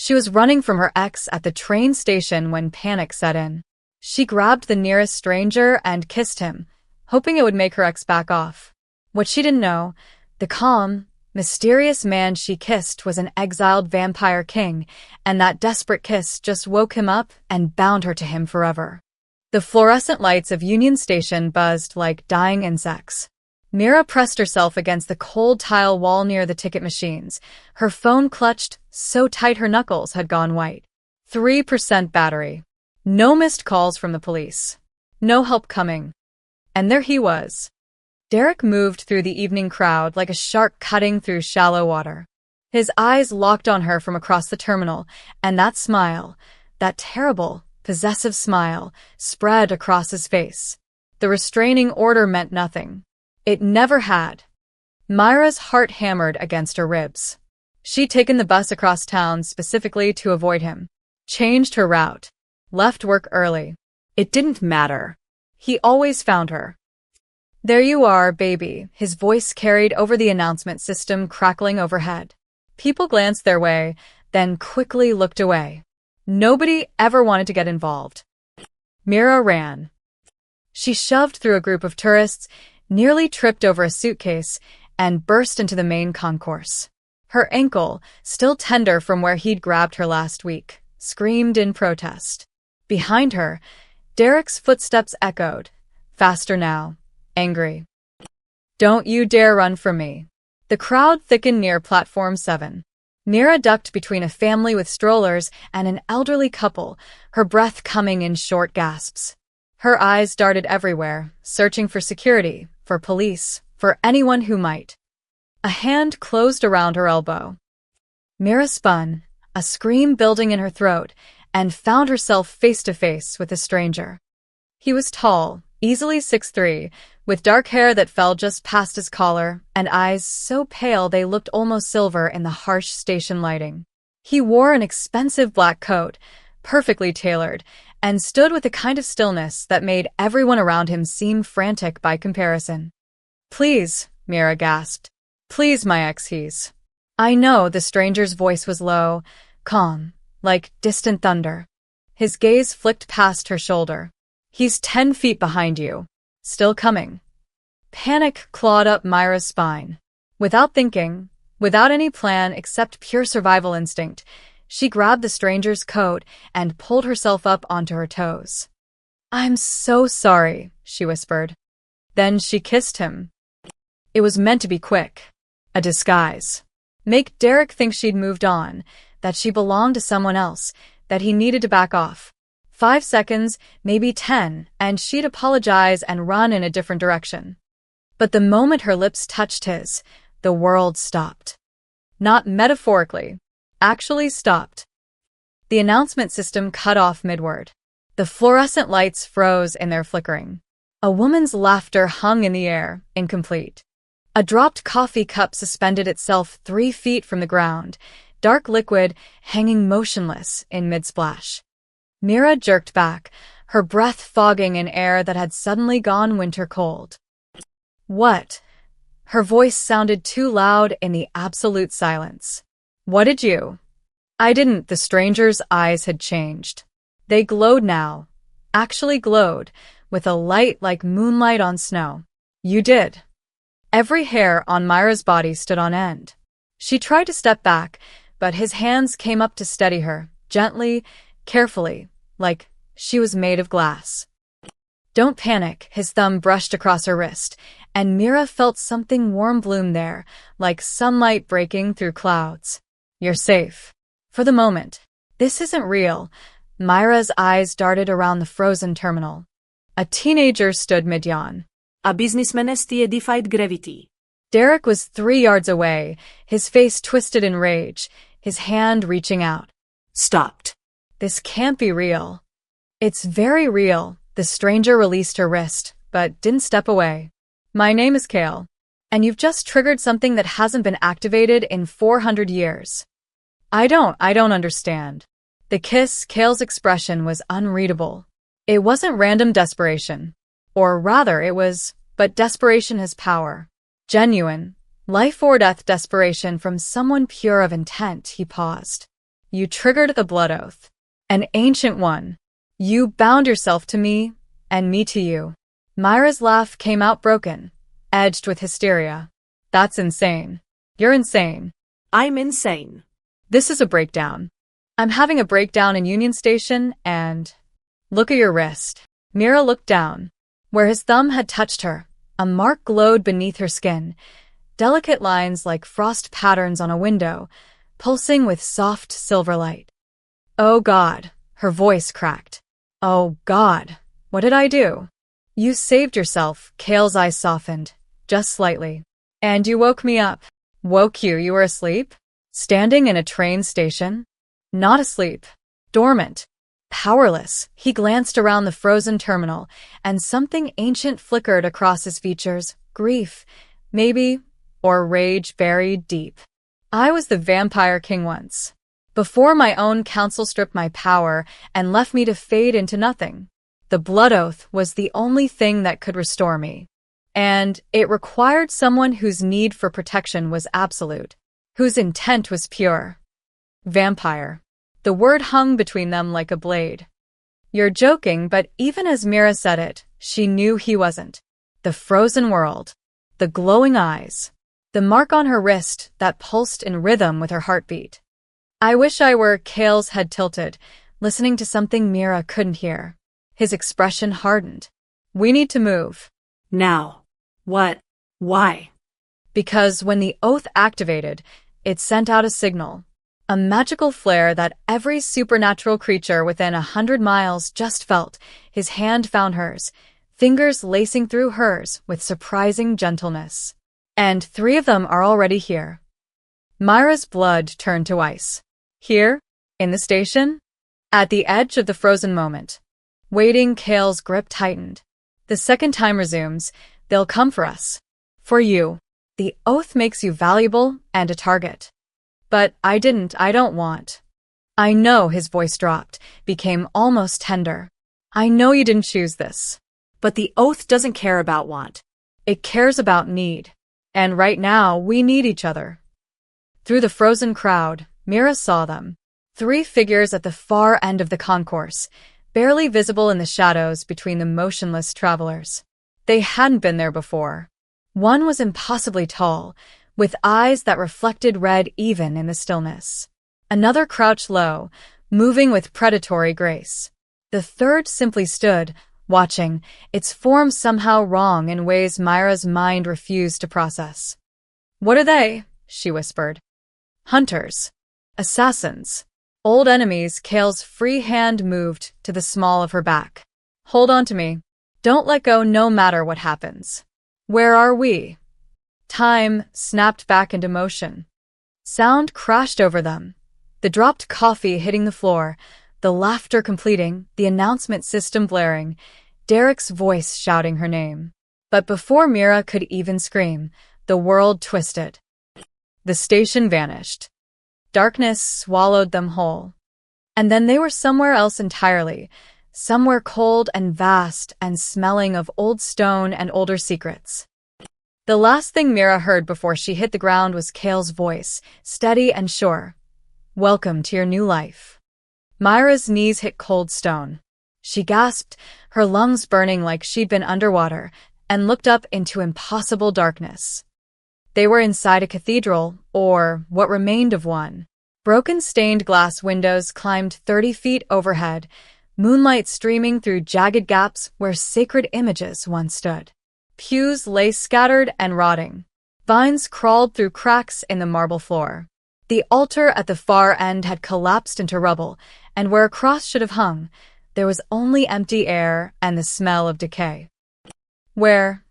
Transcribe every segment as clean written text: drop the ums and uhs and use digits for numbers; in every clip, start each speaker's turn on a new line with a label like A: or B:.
A: She was running from her ex at the train station when panic set in. She grabbed the nearest stranger and kissed him, hoping it would make her ex back off. What she didn't know, the calm, mysterious man she kissed was an exiled vampire king, and that desperate kiss just woke him up and bound her to him forever. The fluorescent lights of Union Station buzzed like dying insects. Mira pressed herself against the cold tile wall near the ticket machines. Her phone clutched so tight her knuckles had gone white. 3% battery. No missed calls from the police. No help coming. And there he was. Derek moved through the evening crowd like a shark cutting through shallow water. His eyes locked on her from across the terminal, and that smile, that terrible, possessive smile, spread across his face. The restraining order meant nothing. It never had. Myra's heart hammered against her ribs. She'd taken the bus across town specifically to avoid him. Changed her route. Left work early. It didn't matter. He always found her. "There you are, baby," his voice carried over the announcement system crackling overhead. People glanced their way, then quickly looked away. Nobody ever wanted to get involved. Mira ran. She shoved through a group of tourists, nearly tripped over a suitcase, and burst into the main concourse. Her ankle, still tender from where he'd grabbed her last week, screamed in protest. Behind her, Derek's footsteps echoed, faster now, angry. "Don't you dare run from me." The crowd thickened near Platform 7. Mira ducked between a family with strollers and an elderly couple, her breath coming in short gasps. Her eyes darted everywhere, searching for security, for police, for anyone who might. A hand closed around her elbow. Mira spun, a scream building in her throat, and found herself face to face with a stranger. He was tall, easily 6'3", with dark hair that fell just past his collar, and eyes so pale they looked almost silver in the harsh station lighting. He wore an expensive black coat, perfectly tailored, and stood with a kind of stillness that made everyone around him seem frantic by comparison. "Please," Mira gasped. "Please, my ex, he's—" "I know," the stranger's voice was low, calm, like distant thunder. His gaze flicked past her shoulder. "He's 10 feet behind you. Still coming." Panic clawed up Myra's spine. Without thinking, without any plan except pure survival instinct, she grabbed the stranger's coat and pulled herself up onto her toes. "I'm so sorry," she whispered. Then she kissed him. It was meant to be quick. A disguise. Make Derek think she'd moved on, that she belonged to someone else, that he needed to back off. 5 seconds, maybe 10, and she'd apologize and run in a different direction. But the moment her lips touched his, the world stopped. Not metaphorically. Actually stopped. The announcement system cut off midword. The fluorescent lights froze in their flickering. A woman's laughter hung in the air, incomplete. A dropped coffee cup suspended itself 3 feet from the ground, dark liquid hanging motionless in mid-splash. Mira jerked back, her breath fogging in air that had suddenly gone winter cold. "What?" Her voice sounded too loud in the absolute silence. "What did you?" "I didn't." The stranger's eyes had changed. They glowed now, actually glowed, with a light like moonlight on snow. "You did." Every hair on Myra's body stood on end. She tried to step back, but his hands came up to steady her, gently, carefully, like she was made of glass. "Don't panic." His thumb brushed across her wrist, and Mira felt something warm bloom there, like sunlight breaking through clouds. "You're safe. For the moment. This isn't real." Myra's eyes darted around the frozen terminal. A teenager stood mid-yawn.
B: A businessman defied gravity.
A: Derek was 3 yards away, his face twisted in rage, his hand reaching out.
B: Stopped.
A: "This can't be real." "It's very real." The stranger released her wrist, but didn't step away. "My name is Kale, and you've just triggered something that hasn't been activated in 400 years. I don't understand." The kiss, Kale's expression was unreadable. It wasn't random desperation. Or rather, it was, but desperation has power. Genuine, life or death desperation from someone pure of intent. He paused. You triggered the blood oath. An ancient one. You bound yourself to me, and me to you. Myra's laugh came out broken, edged with hysteria. That's insane. You're insane.
B: I'm insane.
A: This is a breakdown. I'm having a breakdown in Union Station and… Look at your wrist. Mira looked down. Where his thumb had touched her, a mark glowed beneath her skin, delicate lines like frost patterns on a window, pulsing with soft silver light. Oh God, her voice cracked. Oh God, what did I do? You saved yourself, Kale's eyes softened, just slightly. And you woke me up. Woke you? You were asleep? Standing in a train station? Not asleep. Dormant. Powerless. He glanced around the frozen terminal, and something ancient flickered across his features. Grief, maybe, or rage buried deep. I was the vampire king once. Before my own council stripped my power and left me to fade into nothing. The blood oath was the only thing that could restore me. And it required someone whose need for protection was absolute, whose intent was pure. Vampire. The word hung between them like a blade. You're joking, but even as Mira said it, she knew he wasn't. The frozen world. The glowing eyes. The mark on her wrist that pulsed in rhythm with her heartbeat. I wish I were… Kale's head tilted, listening to something Mira couldn't hear. His expression hardened. We need to move.
B: Now. What? Why?
A: Because when the oath activated, it sent out a signal. A magical flare that every supernatural creature within 100 miles just felt. His hand found hers, fingers lacing through hers with surprising gentleness. And 3 of them are already here. Myra's blood turned to ice. Here? In the station? At the edge of the frozen moment. Waiting, Kale's grip tightened. The second time resumes, they'll come for us. For you. The oath makes you valuable and a target. But I don't want. I know, his voice dropped, became almost tender. I know you didn't choose this.
B: But the oath doesn't care about want.
A: It cares about need. And right now, we need each other. Through the frozen crowd, Mira saw them. 3 figures at the far end of the concourse, barely visible in the shadows between the motionless travelers. They hadn't been there before. One was impossibly tall, with eyes that reflected red even in the stillness. Another crouched low, moving with predatory grace. The third simply stood, watching, its form somehow wrong in ways Myra's mind refused to process. What are they? She whispered. Hunters. Assassins. Old enemies. Kale's free hand moved to the small of her back. Hold on to me. Don't let go no matter what happens. Where are we? Time snapped back into motion. Sound crashed over them. The dropped coffee hitting the floor, the laughter completing, the announcement system blaring, Derek's voice shouting her name. But before Mira could even scream, the world twisted. The station vanished. Darkness swallowed them whole. And then they were somewhere else entirely, somewhere cold and vast and smelling of old stone and older secrets. The last thing Mira heard before she hit the ground was Kale's voice, steady and sure. Welcome to your new life. Myra's knees hit cold stone. She gasped, her lungs burning like she'd been underwater, and looked up into impossible darkness. They were inside a cathedral, or what remained of one. Broken stained glass windows climbed 30 feet overhead, moonlight streaming through jagged gaps where sacred images once stood. Pews lay scattered and rotting. Vines crawled through cracks in the marble floor. The altar at the far end had collapsed into rubble, and where a cross should have hung, there was only empty air and the smell of decay. Where?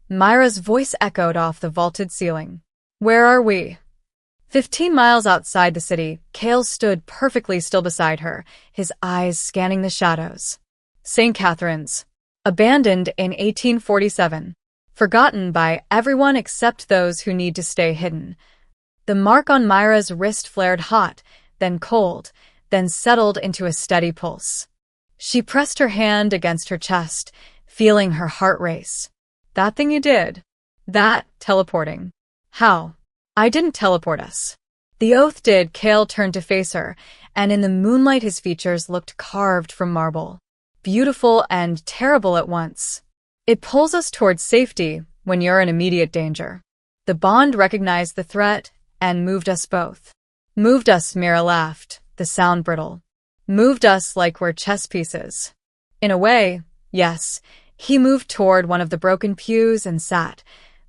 A: Myra's voice echoed off the vaulted ceiling. Where are we? 15 miles outside the city, Kale stood perfectly still beside her, his eyes scanning the shadows. St. Catherine's. Abandoned in 1847. Forgotten by everyone except those who need to stay hidden. The mark on Myra's wrist flared hot, then cold, then settled into a steady pulse. She pressed her hand against her chest, feeling her heart race. That thing you did. That, teleporting. How? I didn't teleport us. The oath did. Kale turned to face her, and in the moonlight his features looked carved from marble. Beautiful and terrible at once. It pulls us towards safety when you're in immediate danger. The bond recognized the threat and moved us both. Moved us, Mira laughed, the sound brittle. Moved us like we're chess pieces. In a way, yes. He moved toward one of the broken pews and sat,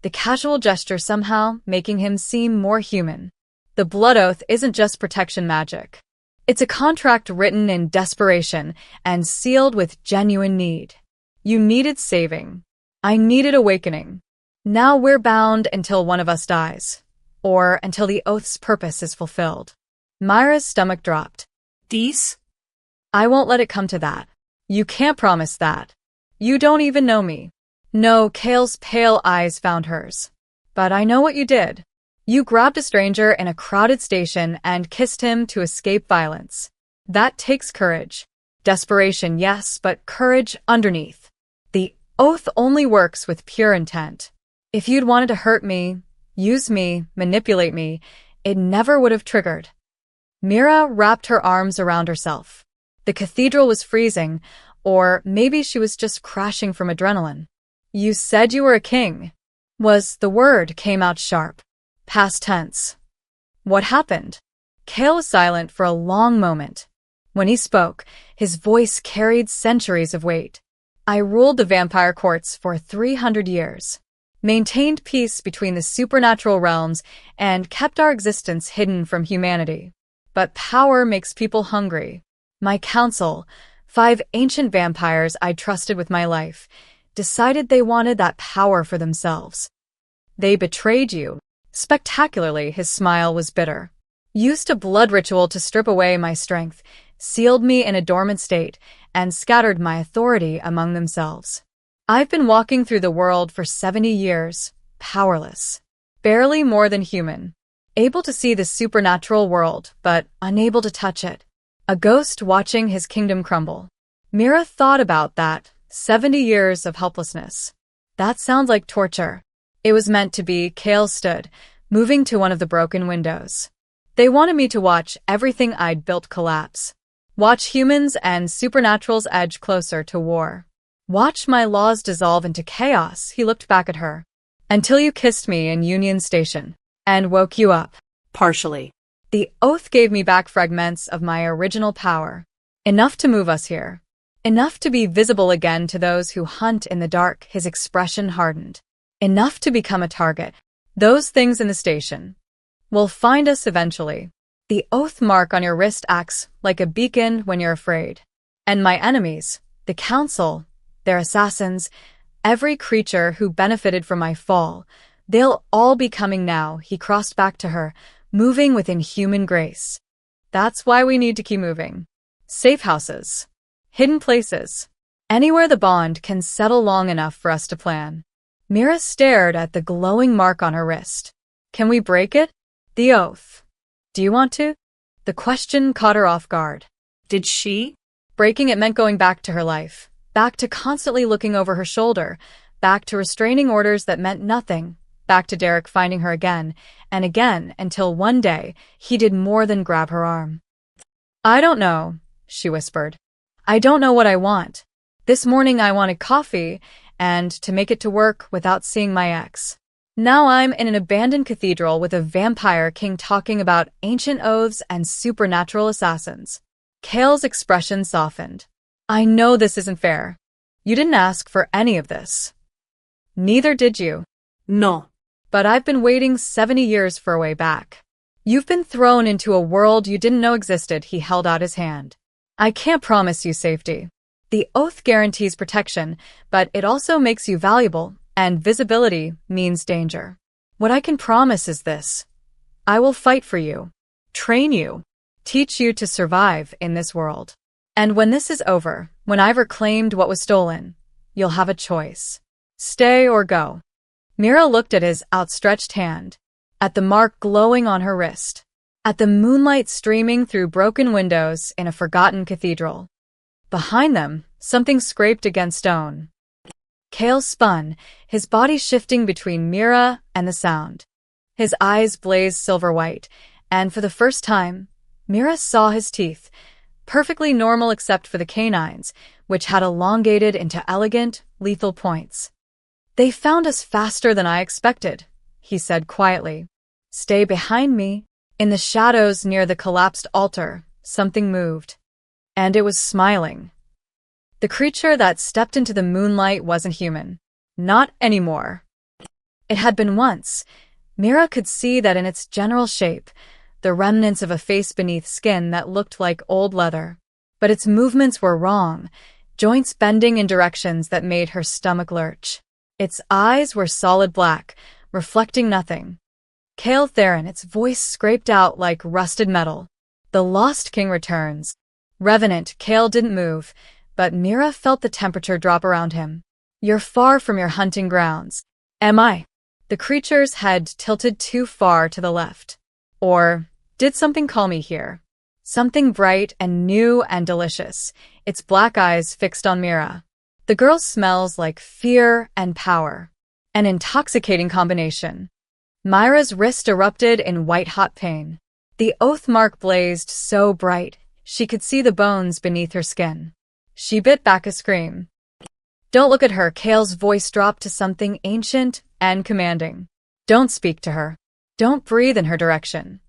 A: the casual gesture somehow making him seem more human. The blood oath isn't just protection magic. It's a contract written in desperation and sealed with genuine need. You needed saving. I needed awakening. Now we're bound until one of us dies, or until the oath's purpose is fulfilled. Myra's stomach dropped.
B: Dies?
A: I won't let it come to that. You can't promise that. You don't even know me. No, Kale's pale eyes found hers. But I know what you did. You grabbed a stranger in a crowded station and kissed him to escape violence. That takes courage. Desperation, yes, but courage underneath. The oath only works with pure intent. If you'd wanted to hurt me, use me, manipulate me, it never would have triggered. Mira wrapped her arms around herself. The cathedral was freezing, or maybe she was just crashing from adrenaline. You said you were a king. The word came out sharp. Past tense. What happened? Kale was silent for a long moment. When he spoke, his voice carried centuries of weight. I ruled the vampire courts for 300 years. Maintained peace between the supernatural realms and kept our existence hidden from humanity. But power makes people hungry. My council, 5 ancient vampires I trusted with my life, decided they wanted that power for themselves. They betrayed you. Spectacularly, his smile was bitter. Used a blood ritual to strip away my strength, sealed me in a dormant state, and scattered my authority among themselves. I've been walking through the world for 70 years, powerless. Barely more than human. Able to see the supernatural world, but unable to touch it. A ghost watching his kingdom crumble. Mira thought about that. 70 years of helplessness. That sounds like torture. It was meant to be. Kale stood, moving to one of the broken windows. They wanted me to watch everything I'd built collapse. Watch humans and supernaturals edge closer to war. Watch my laws dissolve into chaos, he looked back at her. Until you kissed me in Union Station. And woke you up.
B: Partially.
A: The oath gave me back fragments of my original power. Enough to move us here. Enough to be visible again to those who hunt in the dark, his expression hardened. Enough to become a target. Those things in the station will find us eventually. The oath mark on your wrist acts like a beacon when you're afraid. And my enemies, the council, their assassins, every creature who benefited from my fall, they'll all be coming now, he crossed back to her, moving with inhuman grace. That's why we need to keep moving. Safe houses. Hidden places. Anywhere the bond can settle long enough for us to plan. Mira stared at the glowing mark on her wrist. Can we break it? The oath. Do you want to? The question caught her off guard.
B: Did she?
A: Breaking it meant going back to her life. Back to constantly looking over her shoulder. Back to restraining orders that meant nothing. Back to Derek finding her again and again until one day he did more than grab her arm. I don't know, she whispered. I don't know what I want. This morning I wanted coffee and to make it to work without seeing my ex. Now I'm in an abandoned cathedral with a vampire king talking about ancient oaths and supernatural assassins. Kale's expression softened. I know this isn't fair. You didn't ask for any of this. Neither did you.
B: No.
A: But I've been waiting 70 years for a way back. You've been thrown into a world you didn't know existed, he held out his hand. I can't promise you safety. The oath guarantees protection, but it also makes you valuable, and visibility means danger. What I can promise is this. I will fight for you, train you, teach you to survive in this world. And when this is over, when I've reclaimed what was stolen, you'll have a choice. Stay or go. Mira looked at his outstretched hand, at the mark glowing on her wrist, at the moonlight streaming through broken windows in a forgotten cathedral. Behind them, something scraped against stone. Kale spun, his body shifting between Mira and the sound. His eyes blazed silver white, and for the first time, Mira saw his teeth, perfectly normal except for the canines, which had elongated into elegant, lethal points. "They found us faster than I expected," he said quietly. "Stay behind me." In the shadows near the collapsed altar, something moved. And it was smiling. The creature that stepped into the moonlight wasn't human. Not anymore. It had been once. Mira could see that in its general shape, the remnants of a face beneath skin that looked like old leather. But its movements were wrong, joints bending in directions that made her stomach lurch. Its eyes were solid black, reflecting nothing. "Kale Theron," its voice scraped out like rusted metal. "The Lost King returns." Revenant, Kale didn't move, but Mira felt the temperature drop around him. "You're far from your hunting grounds." "Am I?" The creature's head tilted too far to the left. "Or did something call me here?" Something bright and new and delicious, its black eyes fixed on Mira. The girl smells like fear and power. An intoxicating combination. Myra's wrist erupted in white-hot pain. The oath mark blazed so bright, she could see the bones beneath her skin. She bit back a scream. "Don't look at her," Kale's voice dropped to something ancient and commanding. "Don't speak to her. Don't breathe in her direction."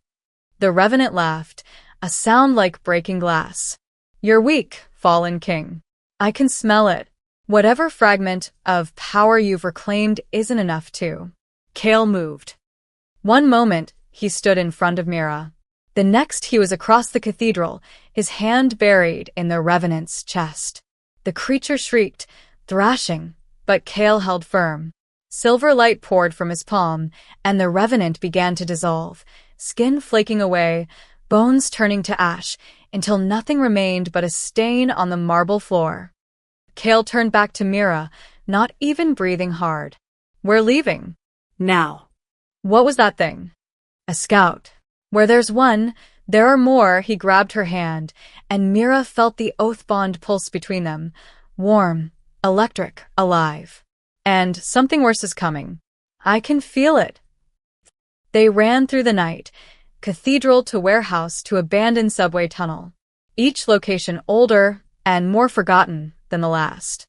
A: The Revenant laughed, a sound like breaking glass. "You're weak, fallen king. I can smell it. Whatever fragment of power you've reclaimed isn't enough to." Kale moved. One moment, he stood in front of Mira. The next, he was across the cathedral, his hand buried in the Revenant's chest. The creature shrieked, thrashing, but Kale held firm. Silver light poured from his palm, and the Revenant began to dissolve, skin flaking away, bones turning to ash, until nothing remained but a stain on the marble floor. Kale turned back to Mira, not even breathing hard. "We're leaving."
B: Now.
A: "What was that thing?" "A scout. Where there's one, there are more." He grabbed her hand, and Mira felt the oath bond pulse between them, warm, electric, alive. "And something worse is coming. I can feel it." They ran through the night, cathedral to warehouse to abandoned subway tunnel, each location older and more forgotten than the last.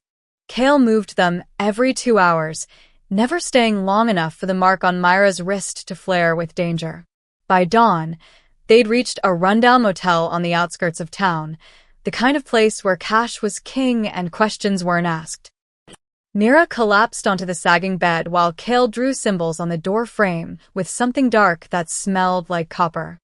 A: Kale moved them every 2 hours, never staying long enough for the mark on Myra's wrist to flare with danger. By dawn, they'd reached a rundown motel on the outskirts of town, the kind of place where cash was king and questions weren't asked. Mira collapsed onto the sagging bed while Kale drew symbols on the door frame with something dark that smelled like copper.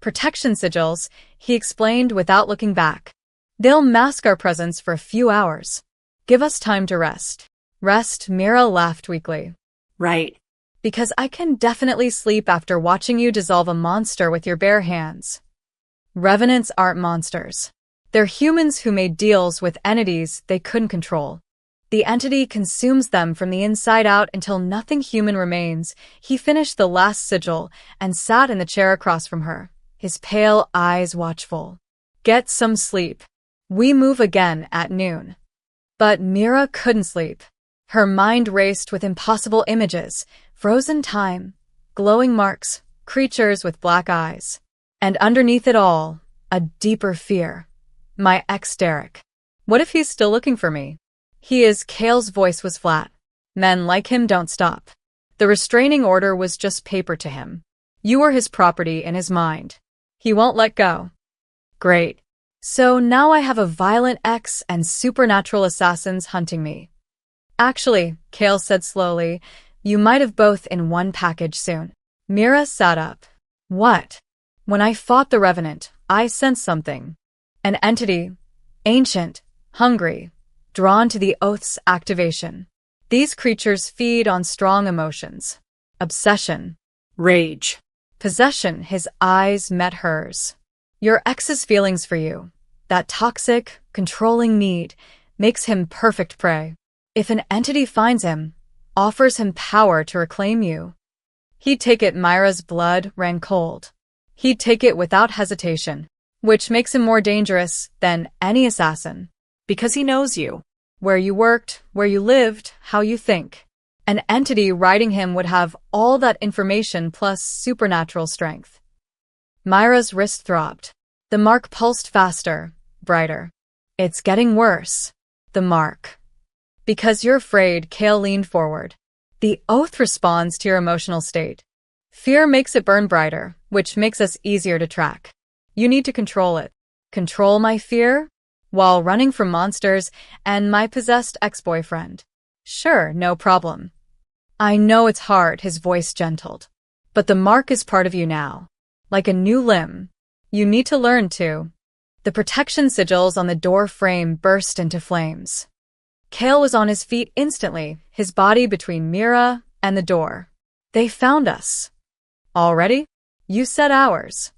A: "Protection sigils," he explained without looking back. "They'll mask our presence for a few hours. Give us time to rest." "Rest?" Mira laughed weakly.
B: Right.
A: "Because I can definitely sleep after watching you dissolve a monster with your bare hands." Revenants aren't monsters. They're humans who made deals with entities they couldn't control. The entity consumes them from the inside out until nothing human remains. He finished the last sigil and sat in the chair across from her, his pale eyes watchful. "Get some sleep. We move again at noon." But Mira couldn't sleep. Her mind raced with impossible images, frozen time, glowing marks, creatures with black eyes. And underneath it all, a deeper fear. My ex Derek. What if he's still looking for me? "He is." Kale's voice was flat. "Men like him don't stop." The restraining order was just paper to him. You were his property in his mind. He won't let go. Great. So now I have a violent ex and supernatural assassins hunting me. "Actually," Kale said slowly, "you might have both in one package soon." Mira sat up. "What?" "When I fought the Revenant, I sensed something. An entity, ancient, hungry, drawn to the oath's activation. These creatures feed on strong emotions. Obsession.
B: Rage.
A: Possession." His eyes met hers. "Your ex's feelings for you, that toxic, controlling need, makes him perfect prey. If an entity finds him, offers him power to reclaim you, he'd take it." Myra's blood ran cold. "He'd take it without hesitation, which makes him more dangerous than any assassin.
B: Because he knows you.
A: Where you worked, where you lived, how you think. An entity riding him would have all that information plus supernatural strength." Myra's wrist throbbed. The mark pulsed faster, brighter. It's getting worse. The mark. Because you're afraid, Kale leaned forward. The oath responds to your emotional state. Fear makes it burn brighter, which makes us easier to track. You need to control it. Control my fear? While running from monsters and my possessed ex-boyfriend. Sure, no problem. I know it's hard, his voice gentled. But the mark is part of you now. Like a new limb. You need to learn to. The protection sigils on the door frame burst into flames. Kale was on his feet instantly, his body between Mira and the door. They found us. Already? You said hours.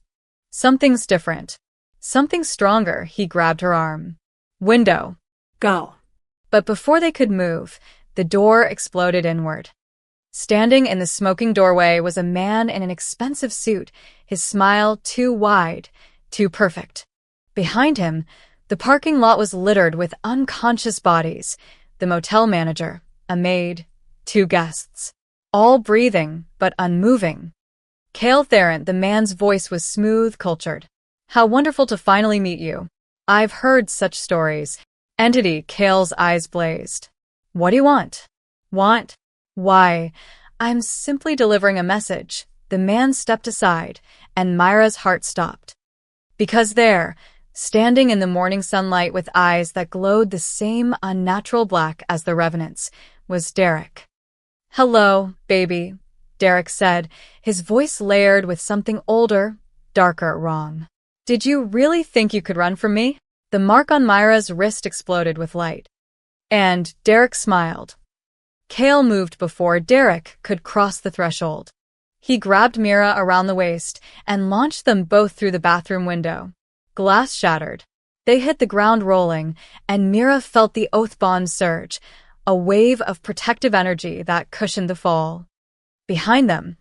A: Something's different. Something stronger, he grabbed her arm. Window.
B: Go.
A: But before they could move, the door exploded inward. Standing in the smoking doorway was a man in an expensive suit, his smile too wide, too perfect. Behind him, the parking lot was littered with unconscious bodies, the motel manager, a maid, 2 guests. All breathing, but unmoving. Kale Theron, the man's voice was smooth, cultured. How wonderful to finally meet you. I've heard such stories. Entity, Kale's eyes blazed. What do you want? Want? Why, I'm simply delivering a message. The man stepped aside, and Myra's heart stopped. Because there, standing in the morning sunlight with eyes that glowed the same unnatural black as the Revenant's, was Derek. Hello, baby, Derek said, his voice layered with something older, darker, wrong. Did you really think you could run from me? The mark on Myra's wrist exploded with light. And Derek smiled. Kale moved before Derek could cross the threshold. He grabbed Mira around the waist and launched them both through the bathroom window. Glass shattered. They hit the ground rolling, and Mira felt the oath bond surge, a wave of protective energy that cushioned the fall. Behind them,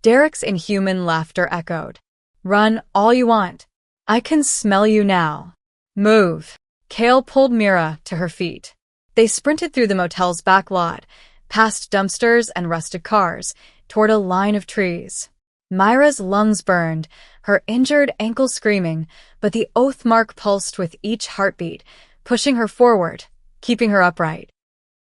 A: Derek's inhuman laughter echoed. Run all you want. I can smell you now. Move. Kale pulled Mira to her feet. They sprinted through the motel's back lot, past dumpsters and rusted cars, toward a line of trees. Myra's lungs burned, her injured ankle screaming, but the oath mark pulsed with each heartbeat, pushing her forward, keeping her upright.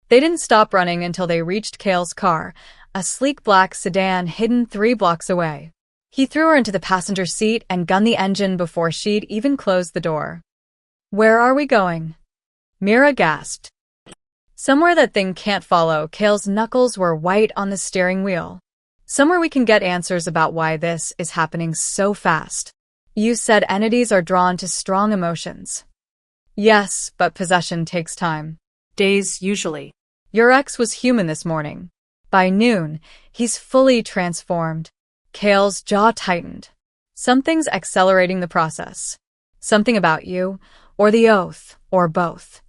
A: They didn't stop running until they reached Kale's car, a sleek black sedan hidden 3 blocks away. He threw her into the passenger seat and gunned the engine before she'd even closed the door. Where are we going? Mira gasped. Somewhere that thing can't follow. Kale's knuckles were white on the steering wheel. Somewhere we can get answers about why this is happening so fast. You said entities are drawn to strong emotions. Yes, but possession takes time.
B: Days, usually.
A: Your ex was human this morning. By noon, he's fully transformed. Kale's jaw tightened. Something's accelerating the process. Something about you, or the oath, or both.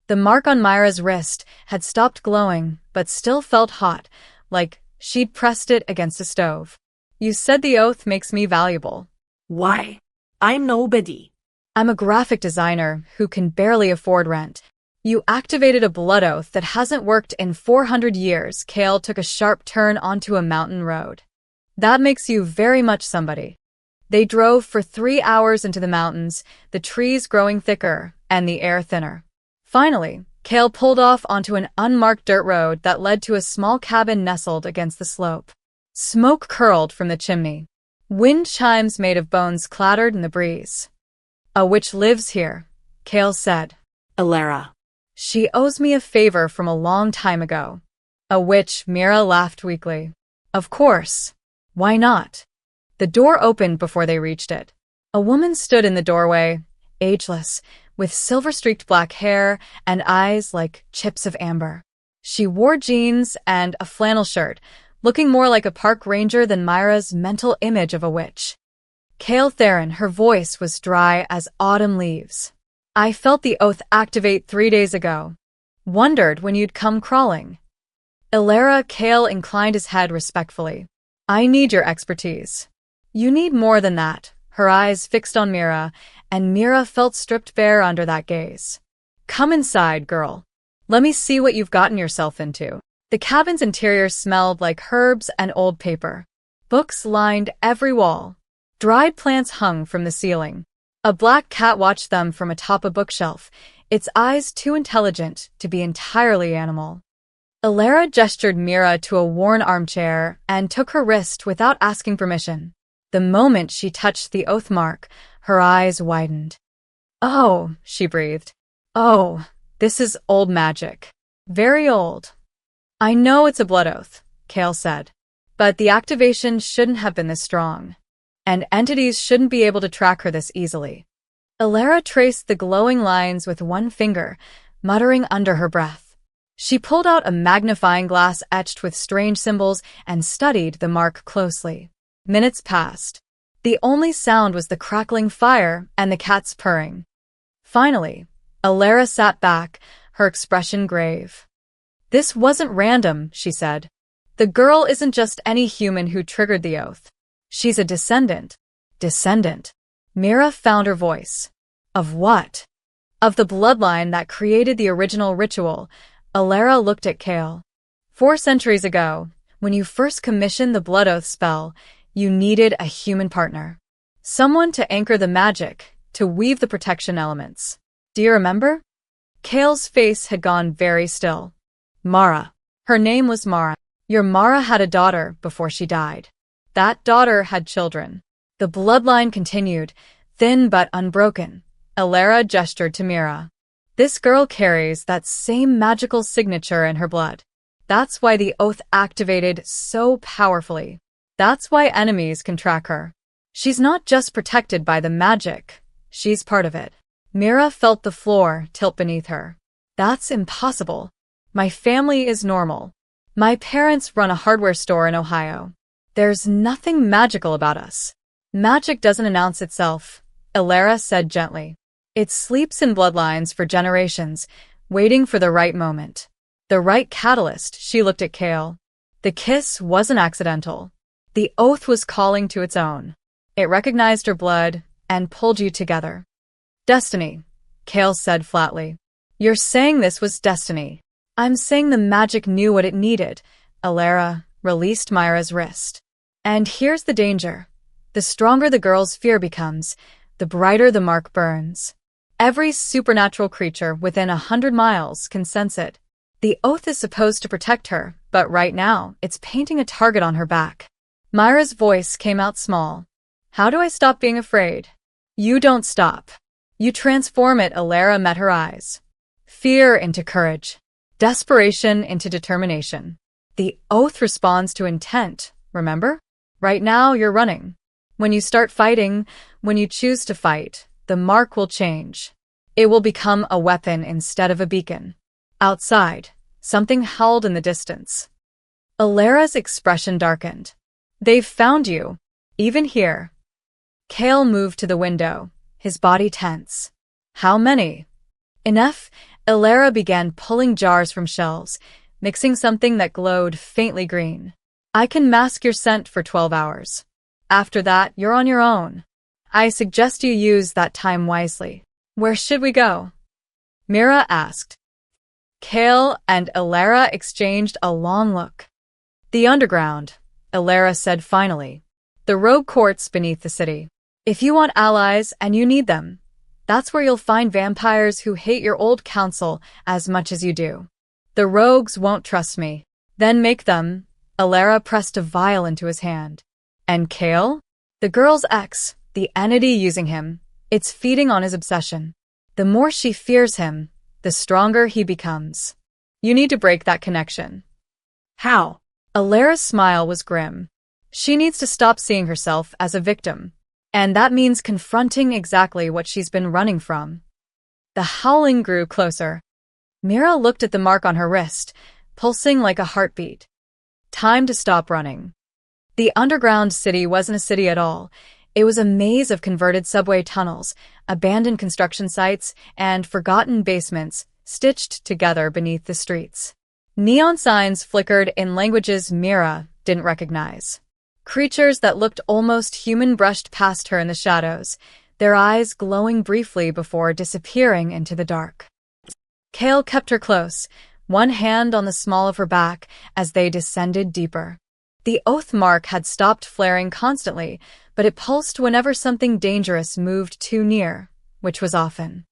A: The mark on Myra's wrist had stopped glowing, but still felt hot, like she'd pressed it against a stove. You said the oath makes me valuable.
B: Why? I'm nobody.
A: I'm a graphic designer who can barely afford rent. You activated a blood oath that hasn't worked in 400 years. Kale took a sharp turn onto a mountain road. That makes you very much somebody. They drove for 3 hours into the mountains, the trees growing thicker and the air thinner. Finally, Kale pulled off onto an unmarked dirt road that led to a small cabin nestled against the slope. Smoke curled from the chimney. Wind chimes made of bones clattered in the breeze. A witch lives here, Kale said.
B: Alara.
A: She owes me a favor from a long time ago. A witch, Mira laughed weakly. Of course. Why not? The door opened before they reached it. A woman stood in the doorway, ageless, with silver-streaked black hair and eyes like chips of amber. She wore jeans and a flannel shirt, looking more like a park ranger than Myra's mental image of a witch. Kale Theron, her voice was dry as autumn leaves. I felt the oath activate 3 days ago. Wondered when you'd come crawling. Alara. Kale inclined his head respectfully. I need your expertise. You need more than that. Her eyes fixed on Mira, and Mira felt stripped bare under that gaze. Come inside, girl. Let me see what you've gotten yourself into. The cabin's interior smelled like herbs and old paper. Books lined every wall. Dried plants hung from the ceiling. A black cat watched them from atop a bookshelf, its eyes too intelligent to be entirely animal. Alara gestured Mira to a worn armchair and took her wrist without asking permission. The moment she touched the oath mark, her eyes widened. "Oh," she breathed. "Oh, this is old magic. Very old." "I know it's a blood oath," Kale said, "but the activation shouldn't have been this strong. And entities shouldn't be able to track her this easily." Alara traced the glowing lines with one finger, muttering under her breath. She pulled out a magnifying glass etched with strange symbols and studied the mark closely. Minutes passed. The only sound was the crackling fire and the cat's purring. Finally, Alara sat back, her expression grave. "This wasn't random," she said. "The girl isn't just any human who triggered the oath. She's a descendant." Descendant. Mira found her voice. Of what? Of the bloodline that created the original ritual. Alara looked at Kale. 4 centuries ago, when you first commissioned the blood oath spell, you needed a human partner. Someone to anchor the magic, to weave the protection elements. Do you remember? Kale's face had gone very still. Mara. Her name was Mara. Your Mara had a daughter before she died. That daughter had children. The bloodline continued, thin but unbroken. Alara gestured to Mira. This girl carries that same magical signature in her blood. That's why the oath activated so powerfully. That's why enemies can track her. She's not just protected by the magic. She's part of it. Mira felt the floor tilt beneath her. That's impossible. My family is normal. My parents run a hardware store in Ohio. There's nothing magical about us. Magic doesn't announce itself, Alara said gently. It sleeps in bloodlines for generations, waiting for the right moment. The right catalyst. She looked at Kale. The kiss wasn't accidental. The oath was calling to its own. It recognized her blood and pulled you together. Destiny, Kale said flatly. You're saying this was destiny. I'm saying the magic knew what it needed. Alara released Myra's wrist. And here's the danger. The stronger the girl's fear becomes, the brighter the mark burns. Every supernatural creature within 100 miles can sense it. The oath is supposed to protect her, but right now, it's painting a target on her back. Myra's voice came out small. How do I stop being afraid? You don't stop. You transform it. Alara met her eyes. Fear into courage. Desperation into determination. The oath responds to intent, remember? Right now, you're running. When you start fighting, when you choose to fight, the mark will change. It will become a weapon instead of a beacon. Outside, something howled in the distance. Alara's expression darkened. They've found you, even here. Kale moved to the window, his body tense. How many? Enough. Alara began pulling jars from shelves, mixing something that glowed faintly green. I can mask your scent for 12 hours. After that, you're on your own. I suggest you use that time wisely. Where should we go? Mira asked. Kale and Alara exchanged a long look. The underground, Alara said finally. The rogue courts beneath the city. If you want allies and you need them, that's where you'll find vampires who hate your old council as much as you do. The rogues won't trust me. Then make them. Alara pressed a vial into his hand. And Kale? The girl's ex, the entity using him. It's feeding on his obsession. The more she fears him, the stronger he becomes. You need to break that connection. How? Alara's smile was grim. She needs to stop seeing herself as a victim. And that means confronting exactly what she's been running from. The howling grew closer. Mira looked at the mark on her wrist, pulsing like a heartbeat. Time to stop running. The underground city wasn't a city at all. It was a maze of converted subway tunnels, abandoned construction sites, and forgotten basements stitched together beneath the streets. Neon signs flickered in languages Mira didn't recognize. Creatures that looked almost human brushed past her in the shadows, their eyes glowing briefly before disappearing into the dark. Kale kept her close, one hand on the small of her back as they descended deeper. The oath mark had stopped flaring constantly, but it pulsed whenever something dangerous moved too near, which was often.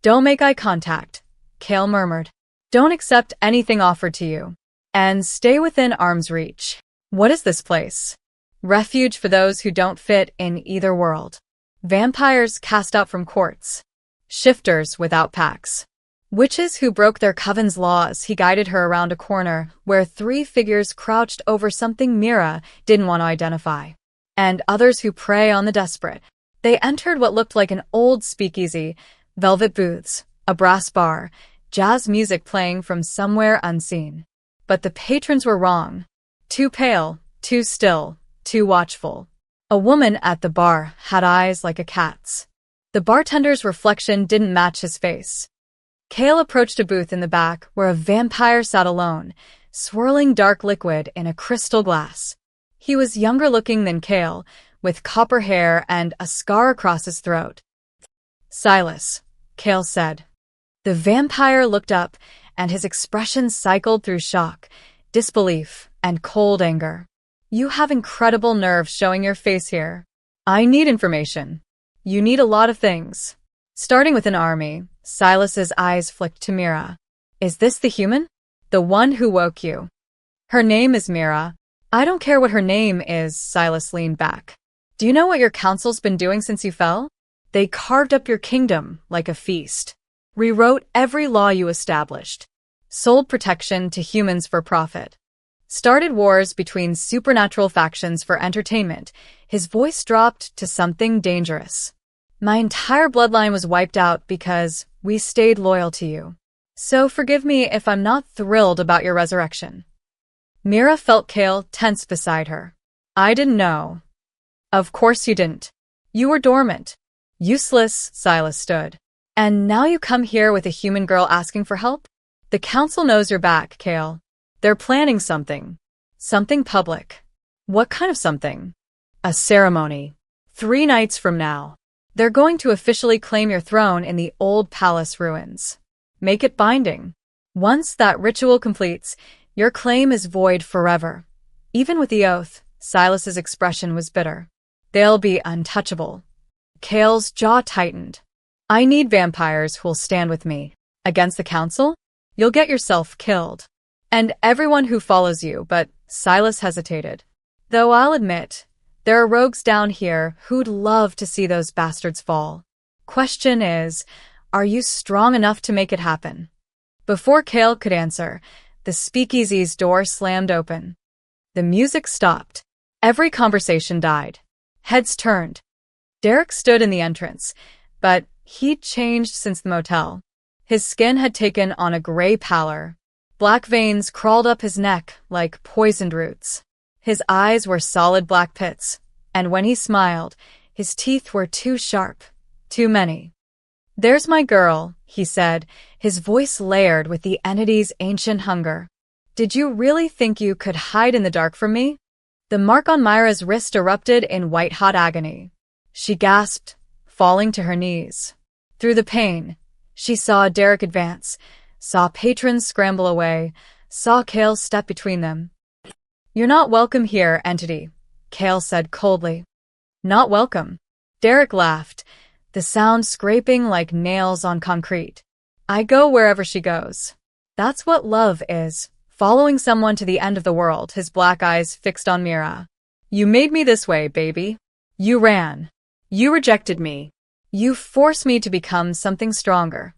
A: Don't make eye contact, Kale murmured. Don't accept anything offered to you. And stay within arm's reach. What is this place? Refuge for those who don't fit in either world. Vampires cast out from courts. Shifters without packs. Witches who broke their coven's laws. He guided her around a corner where 3 figures crouched over something Mira didn't want to identify. And others who prey on the desperate. They entered what looked like an old speakeasy, velvet booths, a brass bar, jazz music playing from somewhere unseen. But the patrons were wrong. Too pale, too still, too watchful. A woman at the bar had eyes like a cat's. The bartender's reflection didn't match his face. Kale approached a booth in the back where a vampire sat alone, swirling dark liquid in a crystal glass. He was younger looking than Kale, with copper hair and a scar across his throat. Silas, Kale said. The vampire looked up, and his expression cycled through shock, disbelief, and cold anger. You have incredible nerve showing your face here. I need information. You need a lot of things. Starting with an army, Silas's eyes flicked to Mira. Is this the human? The one who woke you? Her name is Mira. I don't care what her name is, Silas leaned back. Do you know what your council's been doing since you fell? They carved up your kingdom like a feast. Rewrote every law you established. Sold protection to humans for profit. Started wars between supernatural factions for entertainment. His voice dropped to something dangerous. My entire bloodline was wiped out because we stayed loyal to you. So forgive me if I'm not thrilled about your resurrection. Mira felt Kale tense beside her. I didn't know. Of course you didn't. You were dormant. Useless, Silas stood. And now you come here with a human girl asking for help? The council knows you're back, Kale. They're planning something. Something public. What kind of something? A ceremony. 3 nights from now. They're going to officially claim your throne in the old palace ruins. Make it binding. Once that ritual completes, your claim is void forever. Even with the oath, Silas's expression was bitter. They'll be untouchable. Kale's jaw tightened. I need vampires who'll stand with me. Against the council? You'll get yourself killed. And everyone who follows you, but Silas hesitated. Though I'll admit, there are rogues down here who'd love to see those bastards fall. Question is, are you strong enough to make it happen? Before Kale could answer, the speakeasy's door slammed open. The music stopped. Every conversation died. Heads turned. Derek stood in the entrance, but he'd changed since the motel. His skin had taken on a gray pallor. Black veins crawled up his neck like poisoned roots. His eyes were solid black pits, and when he smiled, his teeth were too sharp, too many. There's my girl, he said, his voice layered with the entity's ancient hunger. Did you really think you could hide in the dark from me? The mark on Myra's wrist erupted in white-hot agony. She gasped, falling to her knees. Through the pain, she saw Derek advance, saw patrons scramble away, saw Kale step between them. You're not welcome here, entity, Kale said coldly. Not welcome. Derek laughed, the sound scraping like nails on concrete. I go wherever she goes. That's what love is, following someone to the end of the world, his black eyes fixed on Mira. You made me this way, baby. You ran. You rejected me. You forced me to become something stronger.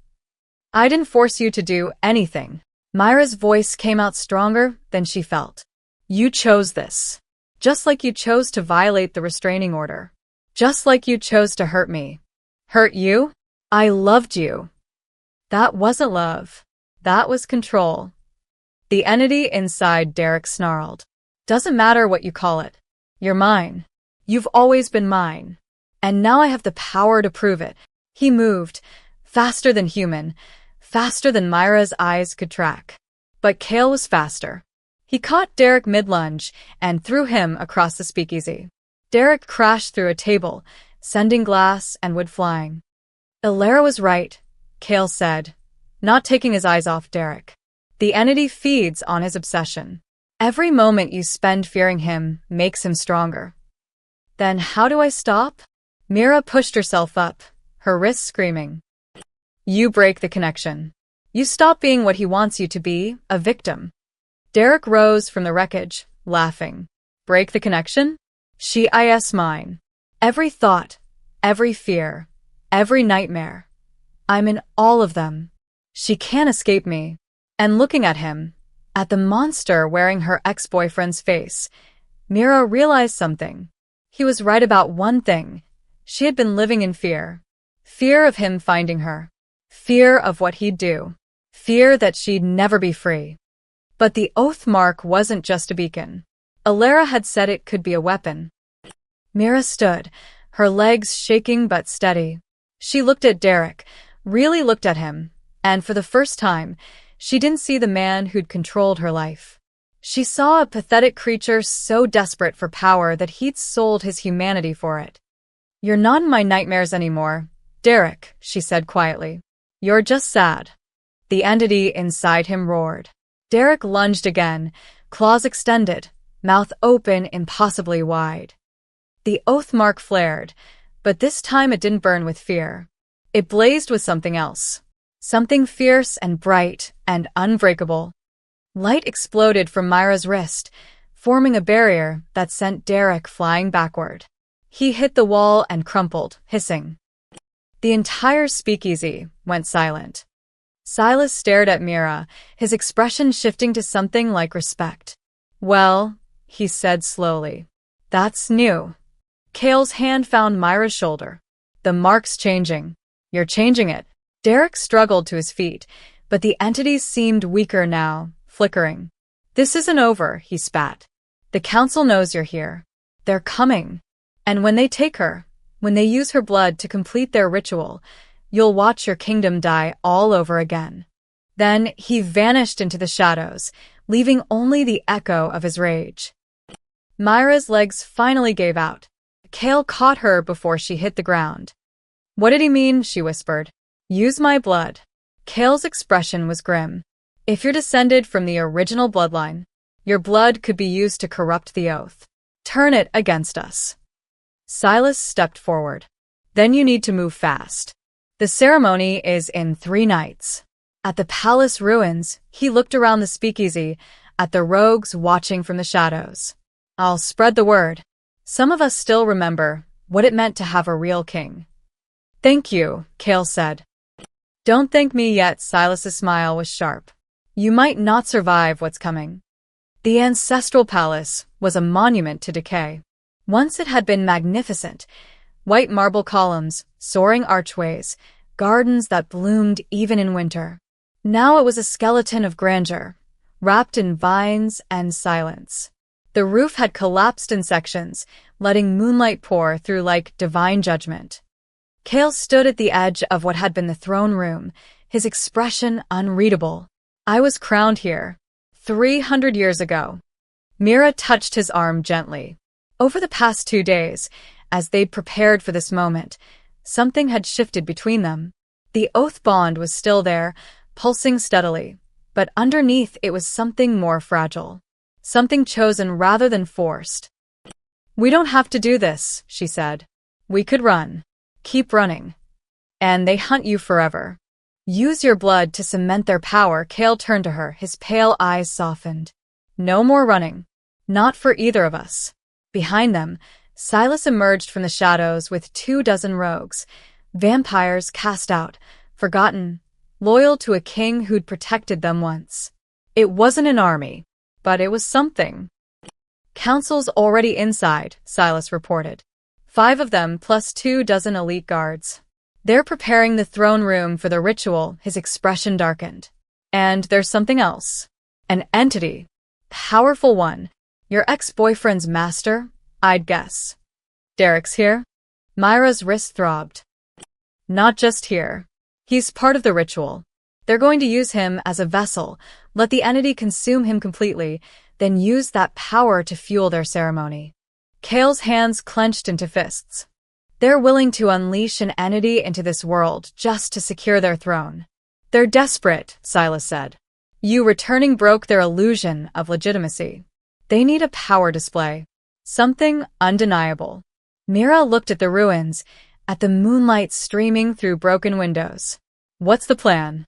A: I didn't force you to do anything. Myra's voice came out stronger than she felt. You chose this. Just like you chose to violate the restraining order. Just like you chose to hurt me. Hurt you? I loved you. That wasn't love. That was control. The entity inside Derek snarled. Doesn't matter what you call it. You're mine. You've always been mine. And now I have the power to prove it. He moved, faster than human, faster than Myra's eyes could track. But Kale was faster. He caught Derek mid-lunge and threw him across the speakeasy. Derek crashed through a table, sending glass and wood flying. Ilara was right, Kale said, not taking his eyes off Derek. The entity feeds on his obsession. Every moment you spend fearing him makes him stronger. Then how do I stop? Mira pushed herself up, her wrists screaming. You break the connection. You stop being what he wants you to be, a victim. Derek rose from the wreckage, laughing. Break the connection? She is mine. Every thought, every fear, every nightmare. I'm in all of them. She can't escape me. And looking at him, at the monster wearing her ex-boyfriend's face, Mira realized something. He was right about one thing. She had been living in fear. Fear of him finding her. Fear of what he'd do. Fear that she'd never be free. But the oath mark wasn't just a beacon. Alara had said it could be a weapon. Mira stood, her legs shaking but steady. She looked at Derek, really looked at him, and for the first time, she didn't see the man who'd controlled her life. She saw a pathetic creature so desperate for power that he'd sold his humanity for it. You're not in my nightmares anymore, Derek, she said quietly. You're just sad. The entity inside him roared. Derek lunged again, claws extended, mouth open impossibly wide. The oath mark flared, but this time it didn't burn with fear. It blazed with something else. Something fierce and bright and unbreakable. Light exploded from Myra's wrist, forming a barrier that sent Derek flying backward. He hit the wall and crumpled, hissing. The entire speakeasy went silent. Silas stared at Mira, his expression shifting to something like respect. Well, he said slowly. That's new. Cale's hand found Myra's shoulder. The mark's changing. You're changing it. Derek struggled to his feet, but the entity seemed weaker now, flickering. This isn't over, he spat. The council knows you're here. They're coming. And when they take her, when they use her blood to complete their ritual, you'll watch your kingdom die all over again. Then he vanished into the shadows, leaving only the echo of his rage. Myra's legs finally gave out. Cale caught her before she hit the ground. What did he mean? She whispered. Use my blood. Cale's expression was grim. If you're descended from the original bloodline, your blood could be used to corrupt the oath. Turn it against us. Silas stepped forward. Then you need to move fast. The ceremony is in 3 nights. At the palace ruins, he looked around the speakeasy, at the rogues watching from the shadows. I'll spread the word. Some of us still remember what it meant to have a real king. Thank you, Cale said. Don't thank me yet, Silas's smile was sharp. You might not survive what's coming. The ancestral palace was a monument to decay. Once it had been magnificent. White marble columns, soaring archways, gardens that bloomed even in winter. Now it was a skeleton of grandeur, wrapped in vines and silence. The roof had collapsed in sections, letting moonlight pour through like divine judgment. Cale stood at the edge of what had been the throne room, his expression unreadable. I was crowned here, 300 years ago. Mira touched his arm gently. Over the past 2 days, as they'd prepared for this moment, something had shifted between them. The oath bond was still there, pulsing steadily, but underneath it was something more fragile. Something chosen rather than forced. We don't have to do this, she said. We could run. Keep running. And they hunt you forever. Use your blood to cement their power. Cale turned to her, his pale eyes softened. No more running. Not for either of us. Behind them, Silas emerged from the shadows with 24 rogues, vampires cast out, forgotten, loyal to a king who'd protected them once. It wasn't an army, but it was something. Council's already inside, Silas reported. 5 of them plus 24 elite guards. They're preparing the throne room for the ritual. His expression darkened. And there's something else. An entity. Powerful one. Your ex-boyfriend's master, I'd guess. Derek's here? Myra's wrist throbbed. Not just here. He's part of the ritual. They're going to use him as a vessel, let the entity consume him completely, then use that power to fuel their ceremony. Cale's hands clenched into fists. They're willing to unleash an entity into this world just to secure their throne. They're desperate, Silas said. You returning broke their illusion of legitimacy. They need a power display. Something undeniable. Mira looked at the ruins, at the moonlight streaming through broken windows. What's the plan?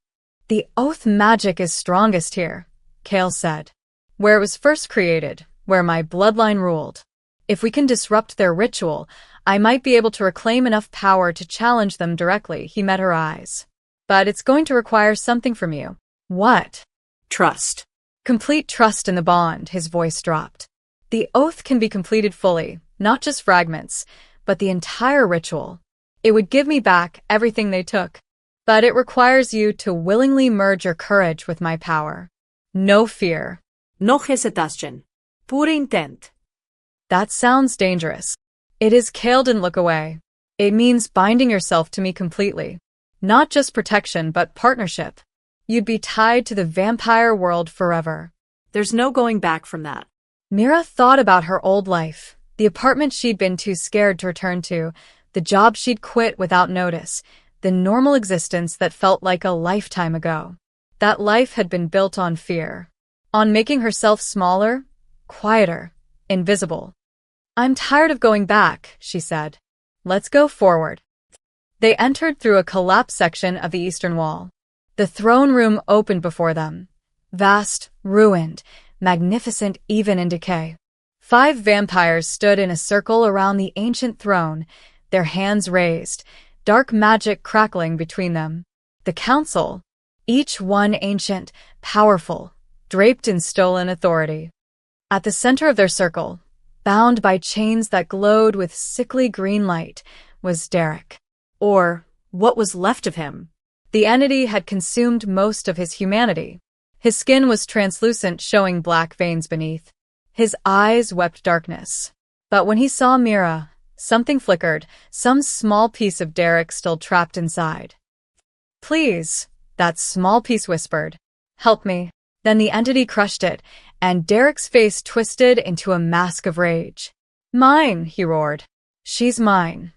A: The oath magic is strongest here, Kale said. Where it was first created, where my bloodline ruled. If we can disrupt their ritual, I might be able to reclaim enough power to challenge them directly. He met her eyes. But it's going to require something from you. What?
B: Trust.
A: Complete trust in the bond, his voice dropped. The oath can be completed fully, not just fragments, but the entire ritual. It would give me back everything they took. But it requires you to willingly merge your courage with my power. No fear.
B: No hesitation. Pure intent.
A: That sounds dangerous. It is. Kale didn't look away. It means binding yourself to me completely. Not just protection, but partnership. You'd be tied to the vampire world forever.
B: There's no going back from that.
A: Mira thought about her old life, the apartment she'd been too scared to return to, the job she'd quit without notice, the normal existence that felt like a lifetime ago. That life had been built on fear, on making herself smaller, quieter, invisible. I'm tired of going back, she said. Let's go forward. They entered through a collapsed section of the eastern wall. The throne room opened before them. Vast, ruined, magnificent even in decay. 5 vampires stood in a circle around the ancient throne, their hands raised, dark magic crackling between them. The council, each one ancient, powerful, draped in stolen authority. At the center of their circle, bound by chains that glowed with sickly green light, was Derek.
B: Or what was left of him.
A: The entity had consumed most of his humanity. His skin was translucent, showing black veins beneath. His eyes wept darkness. But when he saw Mira, something flickered, some small piece of Derek still trapped inside. Please, that small piece whispered. Help me. Then the entity crushed it, and Derek's face twisted into a mask of rage. Mine, he roared. She's mine.